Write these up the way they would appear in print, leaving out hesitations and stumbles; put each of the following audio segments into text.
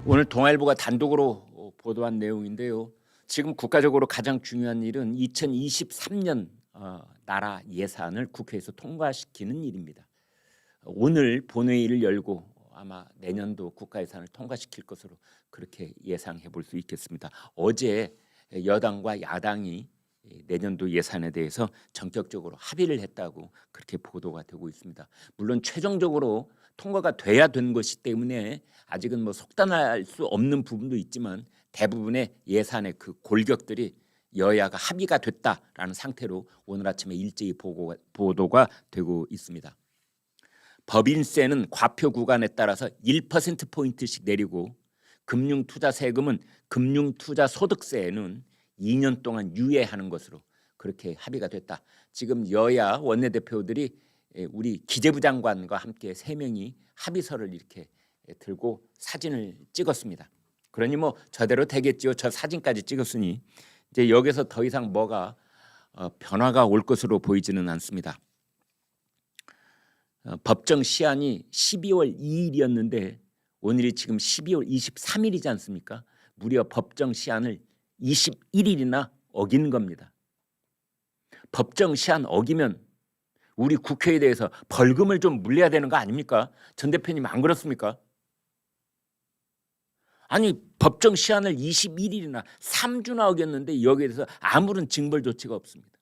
오늘 동아일보가 단독으로 보도한 내용인데요. 지금 국가적으로 가장 중요한 일은 2023년 나라 예산을 국회에서 통과시키는 일입니다. 오늘 본회의를 열고 아마 내년도 국가 예산을 통과시킬 것으로 그렇게 예상해 볼 수 있겠습니다. 어제 여당과 야당이 내년도 예산에 대해서 전격적으로 합의를 했다고 그렇게 보도가 되고 있습니다. 물론 최종적으로 통과가 돼야 된 것이기 때문에 아직은 속단할 수 없는 부분도 있지만 대부분의 예산의 그 골격들이 여야가 합의가 됐다라는 상태로 오늘 아침에 일제히 보도가 되고 있습니다. 법인세는 과표 구간에 따라서 1%포인트씩 내리고 금융투자 세금은 금융투자 소득세에는 2년 동안 유예하는 것으로 그렇게 합의가 됐다. 지금 여야 원내대표들이 우리 기재부 장관과 함께 3명이 합의서를 이렇게 들고 사진을 찍었습니다. 그러니 저대로 되겠지요. 저 사진까지 찍었으니 이제 여기서 더 이상 뭐가 변화가 올 것으로 보이지는 않습니다. 법정 시한이 12월 2일이었는데 오늘이 지금 12월 23일이지 않습니까? 무려 법정 시한을 21일이나 어긴 겁니다. 법정 시한 어기면 우리 국회에 대해서 벌금을 좀 물려야 되는 거 아닙니까? 전 대표님 안 그렇습니까? 아니 법정 시한을 21일이나 3주나 어겼는데 여기에 대해서 아무런 징벌 조치가 없습니다.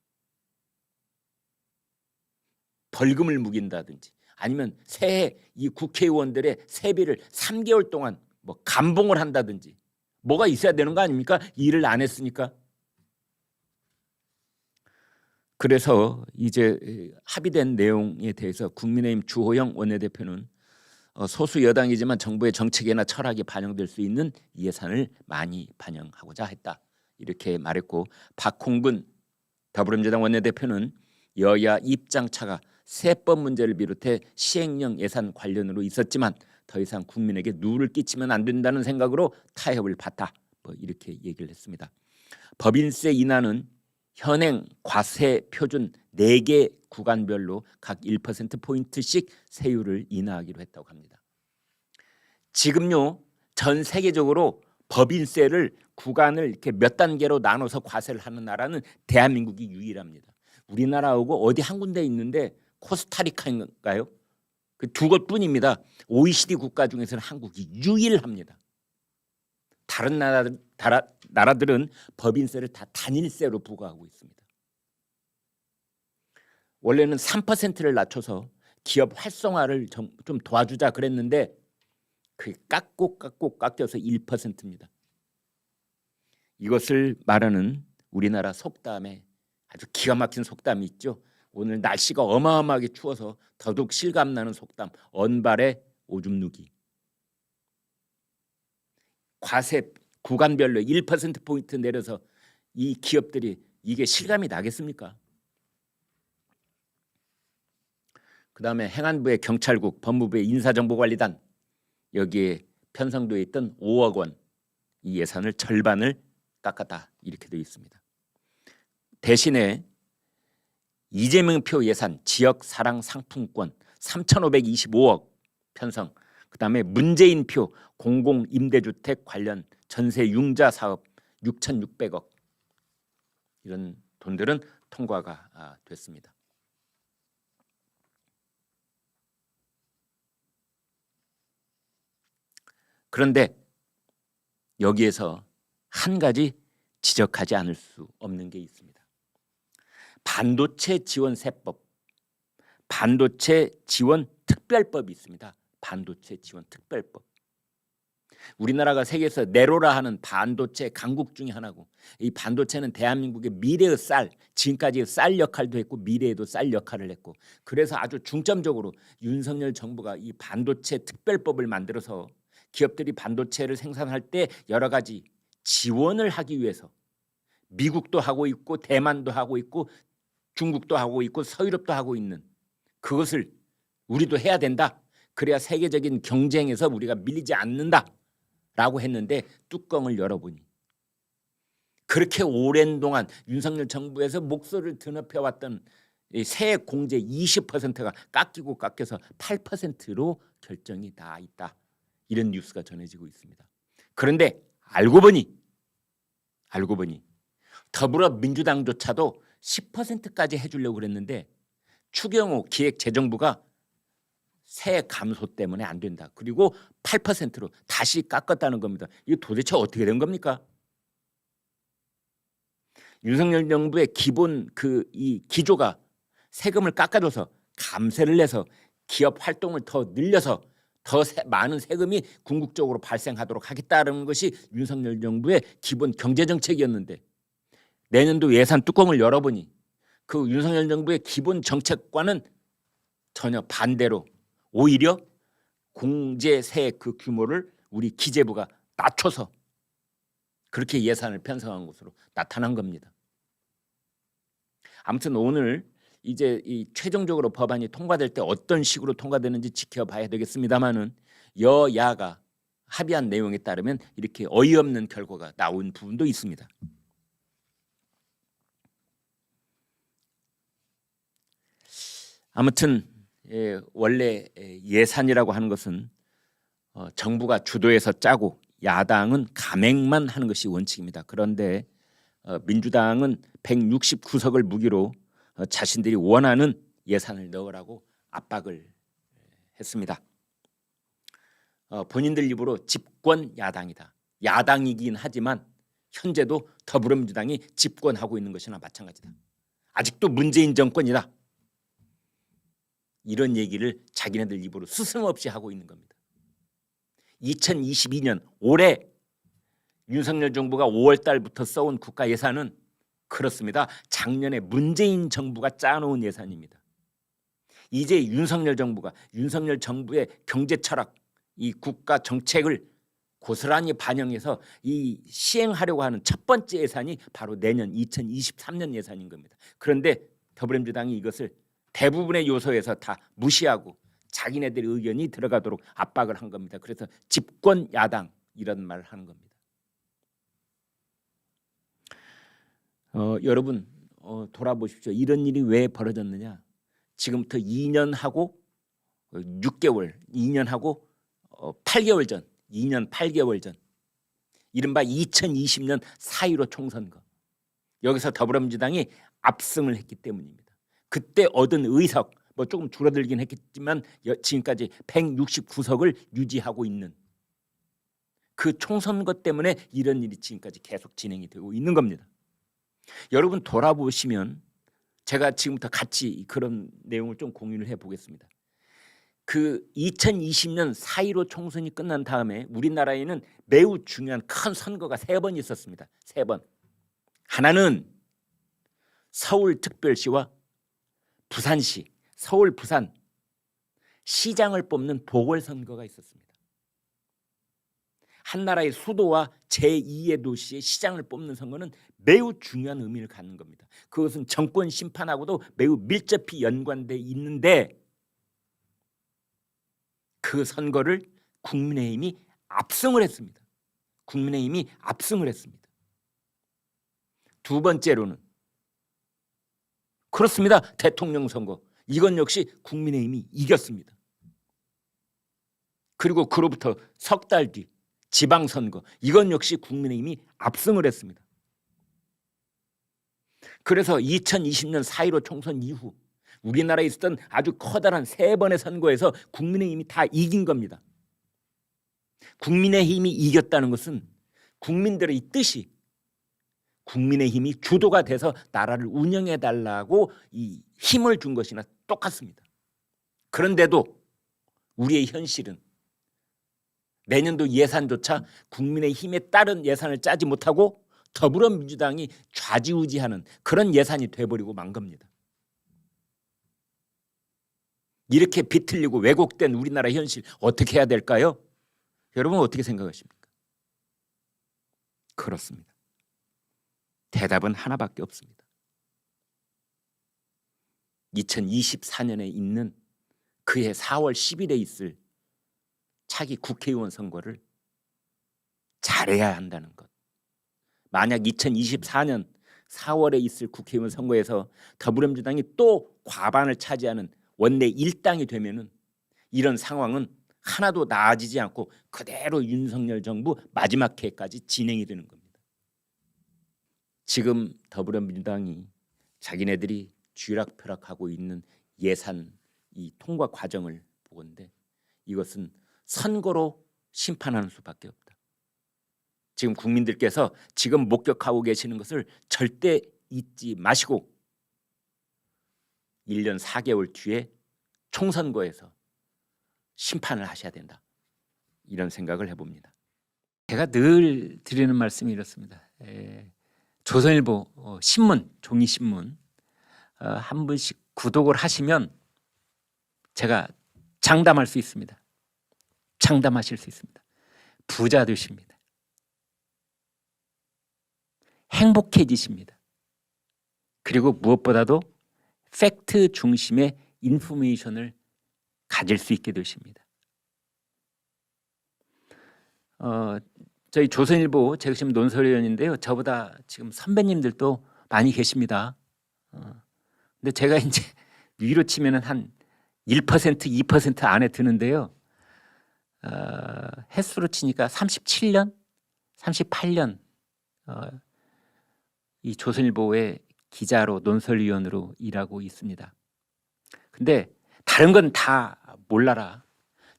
벌금을 묵인다든지 아니면 새해 이 국회의원들의 세비를 3개월 동안 감봉을 한다든지 뭐가 있어야 되는 거 아닙니까? 일을 안 했으니까. 그래서 이제 합의된 내용에 대해서 국민의힘 주호영 원내대표는 소수 여당이지만 정부의 정책이나 철학이 반영될 수 있는 예산을 많이 반영하고자 했다. 이렇게 말했고 박홍근 더불어민주당 원내대표는 여야 입장차가 세법 문제를 비롯해 시행령 예산 관련으로 있었지만 더 이상 국민에게 누를 끼치면 안 된다는 생각으로 타협을 봤다. 이렇게 얘기를 했습니다. 법인세 인하는 현행 과세 표준 4개 구간별로 각 1%포인트씩 세율을 인하하기로 했다고 합니다. 지금요 전 세계적으로 법인세를 구간을 이렇게 몇 단계로 나눠서 과세를 하는 나라는 대한민국이 유일합니다. 우리나라하고 어디 한 군데 있는데 코스타리카인가요? 그 2곳뿐입니다. OECD 국가 중에서는 한국이 유일합니다. 다른 나라들은 법인세를 다 단일세로 부과하고 있습니다. 원래는 3%를 낮춰서 기업 활성화를 좀 도와주자 그랬는데 그게 깎여서 1%입니다. 이것을 말하는 우리나라 속담에 아주 기가 막힌 속담이 있죠. 오늘 날씨가 어마어마하게 추워서 더더욱 실감나는 속담 언발의 오줌 누기. 과세 구간별로 1%포인트 내려서 이 기업들이 이게 실감이 나겠습니까? 그다음에 행안부의 경찰국, 법무부의 인사정보관리단 여기에 편성되어 있던 5억 원 이 예산을 절반을 깎았다 이렇게 되어 있습니다. 대신에 이재명 표 예산 지역 사랑 상품권 3,525억 편성, 그다음에 문재인 표 공공임대주택 관련 전세 융자 사업 6,600억 이런 돈들은 통과가 됐습니다. 그런데 여기에서 한 가지 지적하지 않을 수 없는 게 있습니다. 반도체 지원 세법, 반도체 지원 특별법이 있습니다. 반도체 지원 특별법. 우리나라가 세계에서 네로라 하는 반도체 강국 중에 하나고 이 반도체는 대한민국의 미래의 쌀, 지금까지 쌀 역할도 했고 미래에도 쌀 역할을 했고 그래서 아주 중점적으로 윤석열 정부가 이 반도체 특별법을 만들어서 기업들이 반도체를 생산할 때 여러 가지 지원을 하기 위해서 미국도 하고 있고 대만도 하고 있고 중국도 하고 있고 서유럽도 하고 있는 그것을 우리도 해야 된다. 그래야 세계적인 경쟁에서 우리가 밀리지 않는다라고 했는데 뚜껑을 열어보니 그렇게 오랜 동안 윤석열 정부에서 목소리를 드높여왔던 세액 공제 20%가 깎여서 8%로 결정이 나 있다. 이런 뉴스가 전해지고 있습니다. 그런데 알고 보니 더불어민주당조차도 10%까지 해주려고 그랬는데 추경호 기획재정부가 세 감소 때문에 안 된다. 그리고 8%로 다시 깎았다는 겁니다. 이게 도대체 어떻게 된 겁니까? 윤석열 정부의 기본 이 기조가 세금을 깎아줘서 감세를 내서 기업 활동을 더 늘려서 더 많은 세금이 궁극적으로 발생하도록 하겠다는 것이 윤석열 정부의 기본 경제정책이었는데 내년도 예산 뚜껑을 열어보니 그 윤석열 정부의 기본 정책과는 전혀 반대로 오히려 공제세 그 규모를 우리 기재부가 낮춰서 그렇게 예산을 편성한 것으로 나타난 겁니다. 아무튼 오늘 이제 이 최종적으로 법안이 통과될 때 어떤 식으로 통과되는지 지켜봐야 되겠습니다만은 여야가 합의한 내용에 따르면 이렇게 어이없는 결과가 나온 부분도 있습니다. 아무튼 원래 예산이라고 하는 것은 정부가 주도해서 짜고 야당은 감행만 하는 것이 원칙입니다. 그런데 민주당은 169석을 무기로 자신들이 원하는 예산을 넣으라고 압박을 했습니다. 본인들 입으로 집권 야당이다. 야당이긴 하지만 현재도 더불어민주당이 집권하고 있는 것이나 마찬가지다. 아직도 문재인 정권이다. 이런 얘기를 자기네들 입으로 스승없이 하고 있는 겁니다. 2022년 올해 윤석열 정부가 5월 달부터 써온 국가 예산은 그렇습니다. 작년에 문재인 정부가 짜놓은 예산입니다. 이제 윤석열 정부의 경제 철학, 이 국가 정책을 고스란히 반영해서 이 시행하려고 하는 첫 번째 예산이 바로 내년 2023년 예산인 겁니다. 그런데 더불어민주당이 이것을 대부분의 요소에서 다 무시하고 자기네들의 의견이 들어가도록 압박을 한 겁니다. 그래서 집권 야당 이런 말을 하는 겁니다. 여러분 돌아보십시오. 이런 일이 왜 벌어졌느냐? 지금부터 2년하고 6개월, 2년하고 8개월 전, 2년 8개월 전 이른바 2020년 4.15 총선거 여기서 더불어민주당이 압승을 했기 때문입니다. 그때 얻은 의석 뭐 조금 줄어들긴 했겠지만 지금까지 169석을 유지하고 있는 그 총선거 때문에 이런 일이 지금까지 계속 진행이 되고 있는 겁니다. 여러분 돌아보시면 제가 지금부터 같이 그런 내용을 좀 공유를 해보겠습니다. 그 2020년 4.15 총선이 끝난 다음에 우리나라에는 매우 중요한 큰 선거가 3번 있었습니다. 3번. 하나는 서울특별시와 부산시, 서울, 부산 시장을 뽑는 보궐선거가 있었습니다. 한 나라의 수도와 제2의 도시의 시장을 뽑는 선거는 매우 중요한 의미를 갖는 겁니다. 그것은 정권 심판하고도 매우 밀접히 연관돼 있는데 그 선거를 국민의힘이 압승을 했습니다. 국민의힘이 압승을 했습니다. 두 번째로는 그렇습니다. 대통령 선거. 이건 역시 국민의힘이 이겼습니다. 그리고 그로부터 석 달 뒤 지방선거. 이건 역시 국민의힘이 압승을 했습니다. 그래서 2020년 4.15 총선 이후 우리나라에 있었던 아주 커다란 3번의 선거에서 국민의힘이 다 이긴 겁니다. 국민의힘이 이겼다는 것은 국민들의 뜻이 국민의힘이 주도가 돼서 나라를 운영해달라고 이 힘을 준 것이나 똑같습니다. 그런데도 우리의 현실은 내년도 예산조차 국민의힘에 따른 예산을 짜지 못하고 더불어민주당이 좌지우지하는 그런 예산이 돼버리고 만 겁니다. 이렇게 비틀리고 왜곡된 우리나라 현실 어떻게 해야 될까요? 여러분 어떻게 생각하십니까? 그렇습니다. 대답은 하나밖에 없습니다. 2024년에 있는 그해 4월 10일에 있을 차기 국회의원 선거를 잘해야 한다는 것. 만약 2024년 4월에 있을 국회의원 선거에서 더불어민주당이 또 과반을 차지하는 원내 1당이 되면은 이런 상황은 하나도 나아지지 않고 그대로 윤석열 정부 마지막 해까지 진행이 되는 겁니다. 지금 더불어민주당이 자기네들이 쥐락펴락하고 있는 예산 이 통과 과정을 보건대 이것은 선거로 심판하는 수밖에 없다. 지금 국민들께서 지금 목격하고 계시는 것을 절대 잊지 마시고 1년 4개월 뒤에 총선거에서 심판을 하셔야 된다. 이런 생각을 해봅니다. 제가 늘 드리는 말씀이 이렇습니다. 조선일보 신문, 종이신문 한 분씩 구독을 하시면 제가 장담할 수 있습니다. 장담하실 수 있습니다. 부자 되십니다. 행복해지십니다. 그리고 무엇보다도 팩트 중심의 인포메이션을 가질 수 있게 되십니다. 저희 조선일보 제가 지금 논설위원인데요. 저보다 지금 선배님들도 많이 계십니다. 근데 제가 이제 위로 치면은 한 1%, 2% 안에 드는데요. 횟수로 치니까 37년, 38년 이 조선일보의 기자로 논설위원으로 일하고 있습니다. 근데 다른 건 다 몰라라.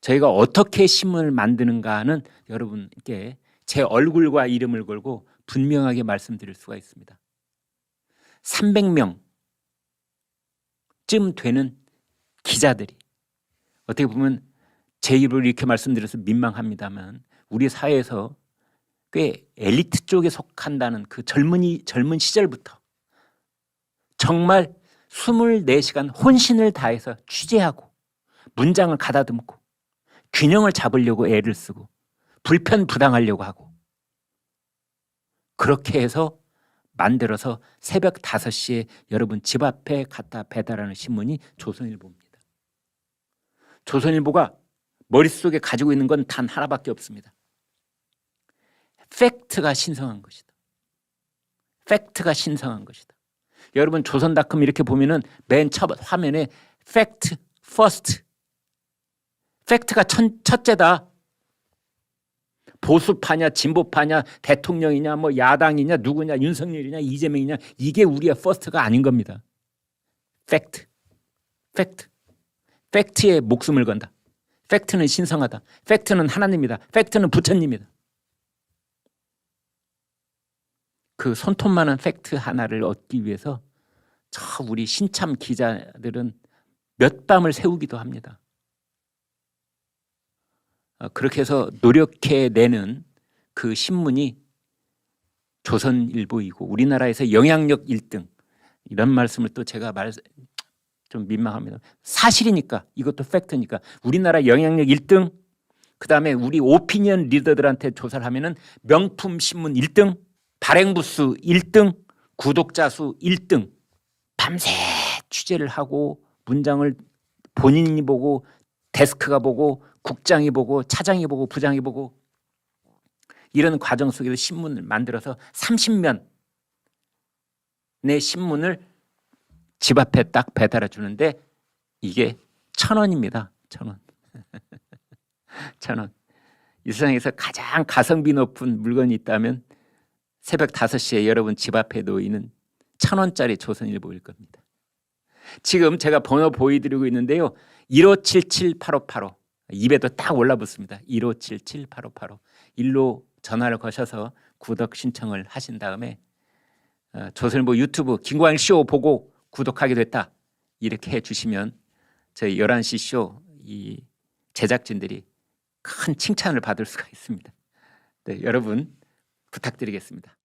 저희가 어떻게 신문을 만드는가는 여러분께 제 얼굴과 이름을 걸고 분명하게 말씀드릴 수가 있습니다. 300명쯤 되는 기자들이 어떻게 보면 제 입으로 이렇게 말씀드려서 민망합니다만 우리 사회에서 꽤 엘리트 쪽에 속한다는 그 젊은 시절부터 정말 24시간 혼신을 다해서 취재하고 문장을 가다듬고 균형을 잡으려고 애를 쓰고 불편부당하려고 하고 그렇게 해서 만들어서 새벽 5시에 여러분 집 앞에 갖다 배달하는 신문이 조선일보입니다. 조선일보가 머릿속에 가지고 있는 건 단 하나밖에 없습니다. 팩트가 신성한 것이다. 팩트가 신성한 것이다. 여러분 조선닷컴 이렇게 보면은 맨 첫 화면에 팩트 퍼스트. 팩트가 첫째다. 보수파냐 진보파냐 대통령이냐 뭐 야당이냐 누구냐 윤석열이냐 이재명이냐 이게 우리의 퍼스트가 아닌 겁니다. 팩트. 팩트에 목숨을 건다. 팩트는 신성하다. 팩트는 하나님이다. 팩트는 부처님이다. 그 손톱 많은 팩트 하나를 얻기 위해서 저 우리 신참 기자들은 몇 밤을 새우기도 합니다. 그렇게 해서 노력해내는 그 신문이 조선일보이고 우리나라에서 영향력 1등 이런 말씀을 또 제가 좀 민망합니다. 사실이니까 이것도 팩트니까 우리나라 영향력 1등 그다음에 우리 오피니언 리더들한테 조사를 하면은 명품 신문 1등 발행 부수 1등 구독자 수 1등 밤새 취재를 하고 문장을 본인이 보고 데스크가 보고 국장이 보고 차장이 보고 부장이 보고 이런 과정 속에서 신문을 만들어서 30면 내 신문을 집 앞에 딱 배달해 주는데 이게 1,000원입니다. 1,000원. 1,000원. 이 세상에서 가장 가성비 높은 물건이 있다면 새벽 5시에 여러분 집 앞에 놓이는 1,000원짜리 조선일보일 겁니다. 지금 제가 번호 보여드리고 있는데요. 1577-8585 입에도 딱 올라붙습니다. 1577-8585 일로 전화를 거셔서 구독 신청을 하신 다음에 조선일보 유튜브 김광일 쇼 보고 구독하게 됐다 이렇게 해주시면 저희 11시 쇼 이 제작진들이 큰 칭찬을 받을 수가 있습니다. 네, 여러분 부탁드리겠습니다.